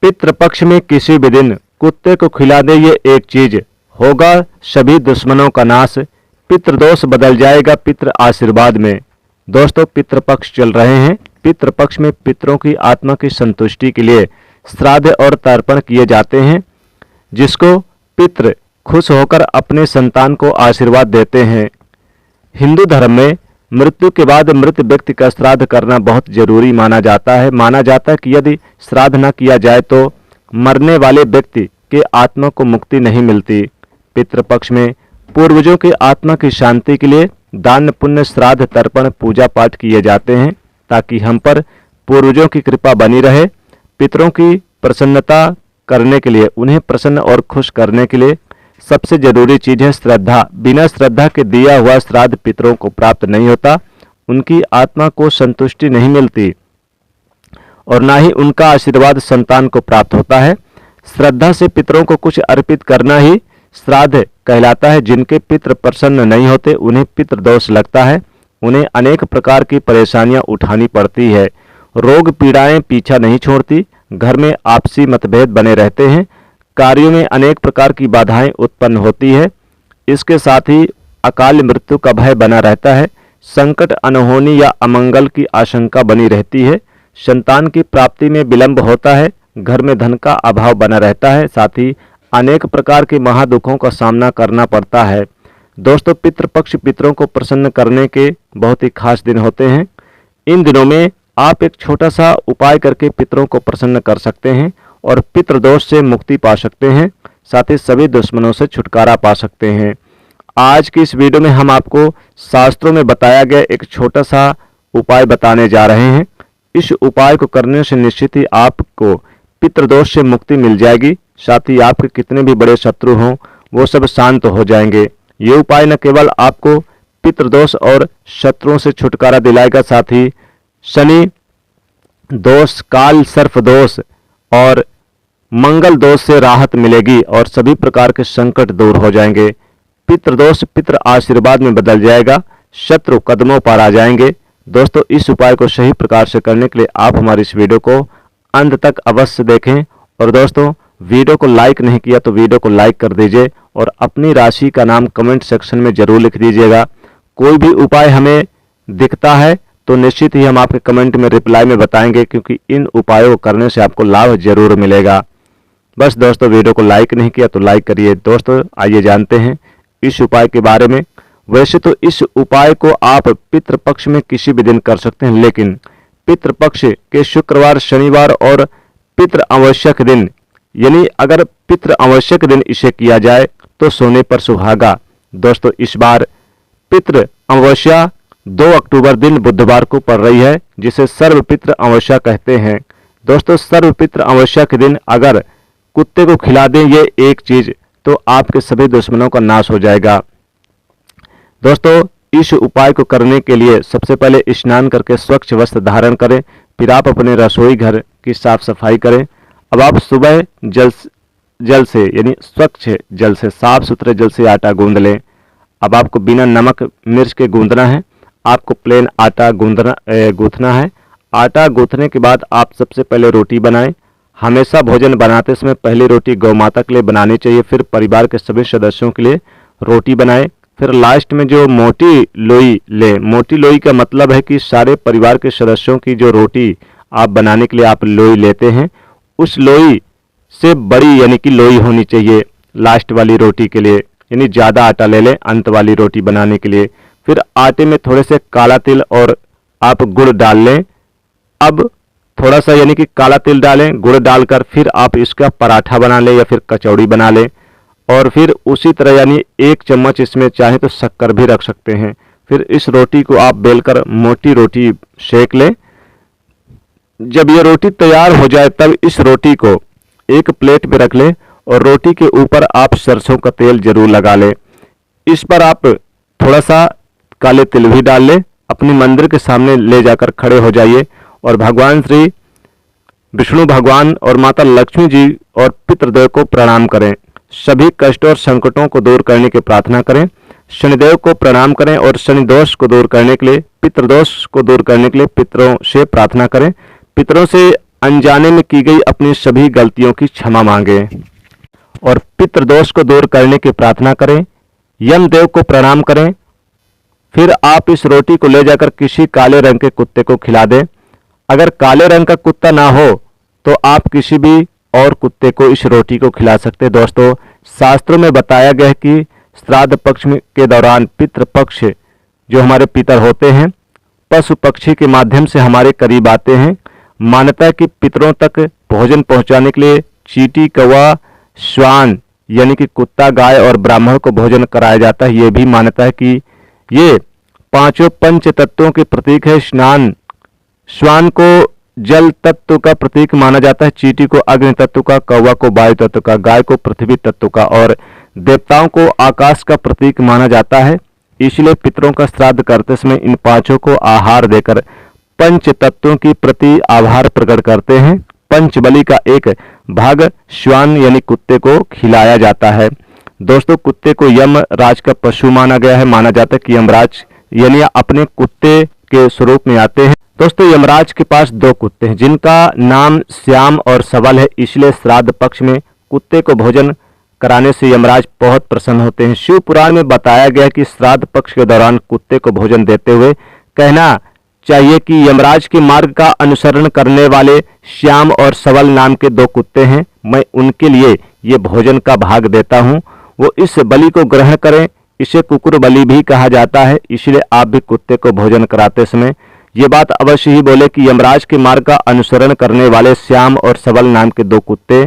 पितृपक्ष में किसी भी दिन कुत्ते को खिला दे ये एक चीज, होगा सभी दुश्मनों का नाश, पितृदोष बदल जाएगा पितृ आशीर्वाद में। दोस्तों, पितृपक्ष चल रहे हैं। पितृपक्ष में पितरों की आत्मा की संतुष्टि के लिए श्राद्ध और तर्पण किए जाते हैं, जिसको पितृ खुश होकर अपने संतान को आशीर्वाद देते हैं। हिंदू धर्म में मृत्यु के बाद मृत व्यक्ति का श्राद्ध करना बहुत जरूरी माना जाता है। माना जाता है कि यदि श्राद्ध न किया जाए तो मरने वाले व्यक्ति के आत्मा को मुक्ति नहीं मिलती। पितृपक्ष में पूर्वजों की आत्मा की शांति के लिए दान पुण्य श्राद्ध तर्पण पूजा पाठ किए जाते हैं, ताकि हम पर पूर्वजों की कृपा बनी रहे। पितरों की प्रसन्नता करने के लिए, उन्हें प्रसन्न और खुश करने के लिए सबसे जरूरी चीज है श्रद्धा। बिना श्रद्धा के दिया हुआ श्राद्ध पितरों को प्राप्त नहीं होता, उनकी आत्मा को संतुष्टि नहीं मिलती और ना ही उनका आशीर्वाद संतान को प्राप्त होता है। श्रद्धा से पितरों को कुछ अर्पित करना ही श्राद्ध कहलाता है। जिनके पितृ प्रसन्न नहीं होते उन्हें पितृदोष लगता है, उन्हें अनेक प्रकार की परेशानियां उठानी पड़ती है। रोग पीड़ाएं पीछा नहीं छोड़ती, घर में आपसी मतभेद बने रहते हैं, कार्यों में अनेक प्रकार की बाधाएं उत्पन्न होती है। इसके साथ ही अकाल मृत्यु का भय बना रहता है, संकट, अनहोनी या अमंगल की आशंका बनी रहती है, संतान की प्राप्ति में विलंब होता है, घर में धन का अभाव बना रहता है, साथ ही अनेक प्रकार के महादुखों का सामना करना पड़ता है। दोस्तों, पितृपक्ष पितरों को प्रसन्न करने के बहुत ही खास दिन होते हैं। इन दिनों में आप एक छोटा सा उपाय करके पितरों को प्रसन्न कर सकते हैं और पितृदोष से मुक्ति पा सकते हैं, साथ ही सभी दुश्मनों से छुटकारा पा सकते हैं। आज की इस वीडियो में हम आपको शास्त्रों में बताया गया एक छोटा सा उपाय बताने जा रहे हैं। इस उपाय को करने से निश्चित ही आपको पितृदोष से मुक्ति मिल जाएगी, साथ ही आपके कितने भी बड़े शत्रु हों वो सब शांत हो जाएंगे। ये उपाय न केवल आपको पितृदोष और शत्रुओं से छुटकारा दिलाएगा, साथ ही शनि दोष, काल सर्प दोष और मंगल दोष से राहत मिलेगी और सभी प्रकार के संकट दूर हो जाएंगे। पितृदोष पितृ आशीर्वाद में बदल जाएगा, शत्रु कदमों पर आ जाएंगे। दोस्तों, इस उपाय को सही प्रकार से करने के लिए आप हमारी इस वीडियो को अंत तक अवश्य देखें। और दोस्तों, वीडियो को लाइक नहीं किया तो वीडियो को लाइक कर दीजिए और अपनी राशि का नाम कमेंट सेक्शन में जरूर लिख दीजिएगा। कोई भी उपाय हमें दिखता है तो निश्चित ही हम आपके कमेंट में रिप्लाई में बताएंगे, क्योंकि इन उपायों को करने से आपको लाभ जरूर मिलेगा। बस दोस्तों, वीडियो को लाइक नहीं किया तो लाइक करिए। दोस्तों, आइए जानते हैं इस उपाय के बारे में। वैसे तो इस उपाय को आप पितृपक्ष में किसी भी दिन कर सकते हैं, लेकिन पितृपक्ष के शुक्रवार, शनिवार और पितृ अमावस्या के दिन, यानी अगर पितृ अमावस्या के दिन इसे किया जाए तो सोने पर सुहागा। दोस्तों, इस बार पितृ अमावस्या 2 अक्टूबर दिन बुधवार को पड़ रही है, जिसे सर्वपितृ अमावस्या कहते हैं। दोस्तों, सर्वपितृ अमावस्या के दिन अगर कुत्ते को खिला दें ये एक चीज तो आपके सभी दुश्मनों का नाश हो जाएगा। दोस्तों, इस उपाय को करने के लिए सबसे पहले स्नान करके स्वच्छ वस्त्र धारण करें, फिर आप अपने रसोई घर की साफ सफाई करें। अब आप सुबह जल से यानी स्वच्छ जल से, साफ सुथरे जल से आटा गूंद लें। अब आपको बिना नमक मिर्च के गूंदना है, आपको प्लेन आटा गूंथना है। आटा गूंथने के बाद आप सबसे पहले रोटी बनाएं। हमेशा भोजन बनाते समय पहली रोटी गौ माता के लिए बनानी चाहिए, फिर परिवार के सभी सदस्यों के लिए रोटी बनाएं, फिर लास्ट में जो मोटी लोई ले। मोटी लोई का मतलब है कि सारे परिवार के सदस्यों की जो रोटी आप बनाने के लिए आप लोई लेते हैं, उस लोई से बड़ी यानी कि लोई होनी चाहिए लास्ट वाली रोटी के लिए, यानी ज़्यादा आटा ले लें अंत वाली रोटी बनाने के लिए। फिर आटे में थोड़े से काला तिल और आप गुड़ डाल लें। अब थोड़ा सा यानी कि काला तिल डालें, गुड़ डालकर फिर आप इसका पराठा बना लें या फिर कचौड़ी बना लें। और फिर उसी तरह यानी 1 चम्मच इसमें चाहे तो शक्कर भी रख सकते हैं। फिर इस रोटी को आप बेलकर मोटी रोटी सेक लें। जब ये रोटी तैयार हो जाए तब इस रोटी को एक प्लेट में रख लें और रोटी के ऊपर आप सरसों का तेल जरूर लगा लें। इस पर आप थोड़ा सा काले तिल भी डाल लें। अपने मंदिर के सामने ले जाकर खड़े हो जाइए और भगवान श्री विष्णु भगवान और माता लक्ष्मी जी और पितृदेव को प्रणाम करें। सभी कष्टों और संकटों को दूर करने की प्रार्थना करें। शनिदेव को प्रणाम करें और शनि दोष को दूर करने के लिए, पितृदोष को दूर करने के लिए पितरों से प्रार्थना करें। पितरों से अनजाने में की गई अपनी सभी गलतियों की क्षमा मांगें और पितृदोष को दूर करने की प्रार्थना करें। यमदेव को प्रणाम करें। फिर आप इस रोटी को ले जाकर किसी काले रंग के कुत्ते को खिला दें। अगर काले रंग का कुत्ता ना हो तो आप किसी भी और कुत्ते को इस रोटी को खिला सकते हैं। दोस्तों, शास्त्रों में बताया गया है कि श्राद्ध पक्ष के दौरान पितृपक्ष जो हमारे पितर होते हैं पशु पक्षी के माध्यम से हमारे करीब आते हैं। मान्यता है कि पितरों तक भोजन पहुंचाने के लिए चींटी, कौवा, श्वान यानी कि कुत्ता, गाय और ब्राह्मण को भोजन कराया जाता है। ये भी मान्यता है कि ये पांचों पंच तत्वों के प्रतीक है। श्वान को जल तत्व का प्रतीक माना जाता है, चींटी को अग्नि तत्व का, कौवा को वायु तत्व का, गाय को पृथ्वी तत्व का और देवताओं को आकाश का प्रतीक माना जाता है। इसलिए पितरों का श्राद्ध करते समय इन पांचों को आहार देकर पंच तत्वों की प्रति आभार प्रकट करते हैं। पंच बलि का एक भाग श्वान यानी कुत्ते को खिलाया जाता है। दोस्तों, कुत्ते को यमराज का पशु माना गया है। माना जाता है कि यमराज यानी अपने कुत्ते के स्वरूप में आते हैं। दोस्तों, यमराज के पास दो कुत्ते हैं जिनका नाम श्याम और सबल है। इसलिए श्राद्ध पक्ष में कुत्ते को भोजन कराने से यमराज बहुत प्रसन्न होते हैं। शिव पुराण में बताया गया कि श्राद्ध पक्ष के दौरान कुत्ते को भोजन देते हुए कहना चाहिए कि यमराज के मार्ग का अनुसरण करने वाले श्याम और सबल नाम के दो कुत्ते हैं, मैं उनके लिए ये भोजन का भाग देता हूँ, वो इस बलि को ग्रहण करें। इसे कुकुर बलि भी कहा जाता है। इसलिए आप भी कुत्ते को भोजन कराते समय ये बात अवश्य ही बोले कि यमराज के मार्ग का अनुसरण करने वाले श्याम और सबल नाम के दो कुत्ते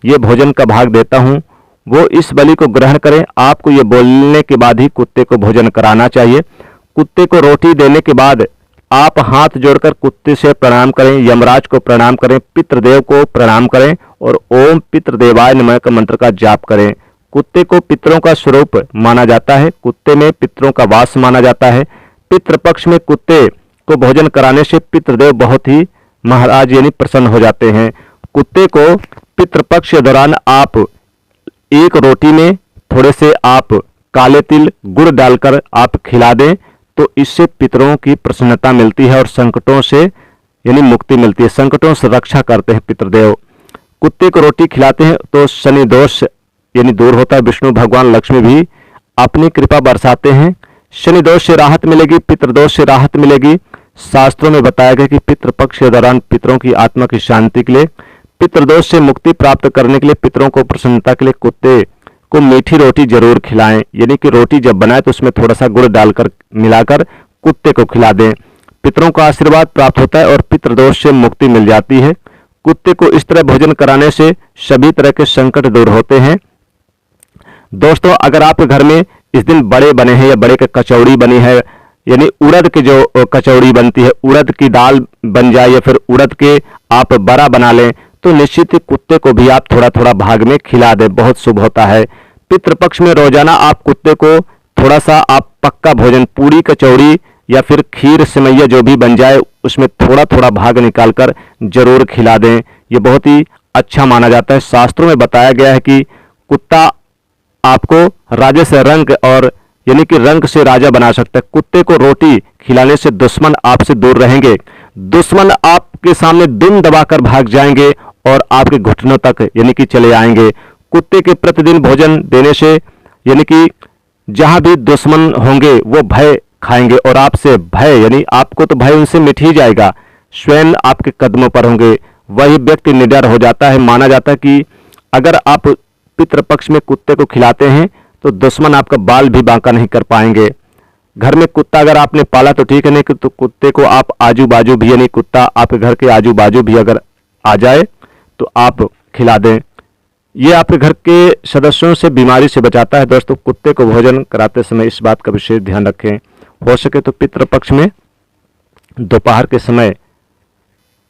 ये भोजन का भाग देता हूँ, वो इस बलि को ग्रहण करें। आपको ये बोलने के बाद ही कुत्ते को भोजन कराना चाहिए। कुत्ते को रोटी देने के बाद आप हाथ जोड़कर कुत्ते से प्रणाम करें, यमराज को प्रणाम करें, पितृदेव को प्रणाम करें और ओम पितृदेवाय नमः का मंत्र का जाप करें। कुत्ते को पितरों का स्वरूप माना जाता है। कुत्ते में पितरों का वास माना जाता है। पितृपक्ष में कुत्ते को भोजन कराने से पितृदेव बहुत ही महाराज यानी प्रसन्न हो जाते हैं। कुत्ते को पितृपक्ष के दौरान आप एक रोटी में थोड़े से आप काले तिल, गुड़ डालकर आप खिला दें तो इससे पितरों की प्रसन्नता मिलती है और संकटों से यानी मुक्ति मिलती है। संकटों से रक्षा करते हैं पितृदेव। कुत्ते को रोटी खिलाते हैं तो शनि दोष यानी दूर होता है। विष्णु भगवान लक्ष्मी भी अपनी कृपा बरसाते हैं। शनि दोष से राहत मिलेगी, पितृदोष से राहत मिलेगी। शास्त्रों में बताया गया कि पितृपक्ष के दौरान पितरों की आत्मा की शांति के लिए, पितृदोष से मुक्ति प्राप्त करने के लिए, पितरों को प्रसन्नता के लिए कुत्ते को मीठी रोटी जरूर खिलाएं। यानी कि रोटी जब बनाए तो उसमें थोड़ा सा गुड़ डालकर मिलाकर कुत्ते को खिला दें। पितरों का आशीर्वाद प्राप्त होता है और पितृदोष से मुक्ति मिल जाती है। कुत्ते को इस तरह भोजन कराने से सभी तरह के संकट दूर होते हैं। दोस्तों, अगर आपके घर में इस दिन बड़े बने हैं या बड़े के कचौड़ी बनी है यानी उड़द की जो कचौड़ी बनती है, उड़द की दाल बन जाए या फिर उड़द के आप बड़ा बना लें तो निश्चित ही कुत्ते को भी आप थोड़ा थोड़ा भाग में खिला दें, बहुत शुभ होता है। पितृपक्ष में रोजाना आप कुत्ते को थोड़ा सा आप पक्का भोजन, पूरी, कचौड़ी या फिर खीर, सेवैया जो भी बन जाए उसमें थोड़ा थोड़ा भाग निकालकर जरूर खिला दें। ये बहुत ही अच्छा माना जाता है। शास्त्रों में बताया गया है कि कुत्ता आपको राजा से रंक और यानी कि रंक से राजा बना सकता है। कुत्ते को रोटी खिलाने से दुश्मन आपसे दूर रहेंगे। दुश्मन आपके सामने दुम दबाकर भाग जाएंगे और आपके घुटनों तक यानी कि चले आएंगे। कुत्ते के प्रतिदिन भोजन देने से यानी कि जहां भी दुश्मन होंगे वो भय खाएंगे और आपसे भय यानी आपको तो भय उनसे मिट ही जाएगा, स्वयं आपके कदमों पर होंगे। वही व्यक्ति निडर हो जाता है। माना जाता है कि अगर आप पितृपक्ष में कुत्ते को खिलाते हैं तो दुश्मन आपका बाल भी बांका नहीं कर पाएंगे। घर में कुत्ता अगर आपने पाला तो ठीक है, नहीं तो कुत्ते को आप आजू बाजू भी यानी कुत्ता आपके घर के आजू बाजू भी अगर आ जाए तो आप खिला दें। ये आपके घर के सदस्यों से बीमारी से बचाता है। दोस्तों, कुत्ते को भोजन कराते समय इस बात का विशेष ध्यान रखें। हो सके तो पितृपक्ष में दोपहर के समय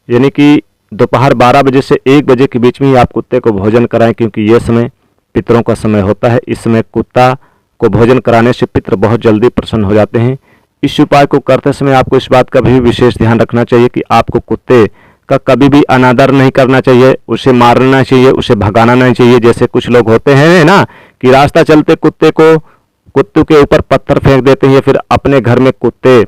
यानी कि दोपहर 12 बजे से 1 बजे के बीच में ही आप कुत्ते को भोजन कराएं, क्योंकि यह समय पितरों का समय होता है। इस समय कुत्ता को भोजन कराने से पितर बहुत जल्दी प्रसन्न हो जाते हैं। इस उपाय को करते समय आपको इस बात का भी विशेष ध्यान रखना चाहिए कि आपको कुत्ते का कभी भी अनादर नहीं करना चाहिए, उसे मारना चाहिए, उसे भगाना नहीं चाहिए। जैसे कुछ लोग होते हैं ना कि रास्ता चलते कुत्ते के ऊपर पत्थर फेंक देते हैं या फिर अपने घर में कुत्ते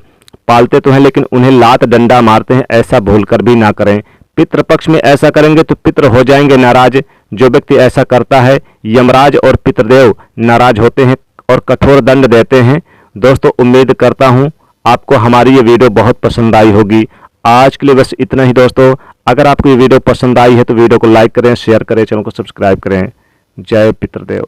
पालते तो हैं लेकिन उन्हें लात डंडा मारते हैं। ऐसा भूलकर भी ना करें। पितृपक्ष में ऐसा करेंगे तो पितृ हो जाएंगे नाराज। जो व्यक्ति ऐसा करता है यमराज और पितृदेव नाराज होते हैं और कठोर दंड देते हैं। दोस्तों उम्मीद करता हूं आपको हमारी ये वीडियो बहुत पसंद आई होगी। आज के लिए बस इतना ही दोस्तों। अगर आपको ये वीडियो पसंद आई है तो वीडियो को लाइक करें, शेयर करें, चैनल को सब्सक्राइब करें। जय पितृदेव।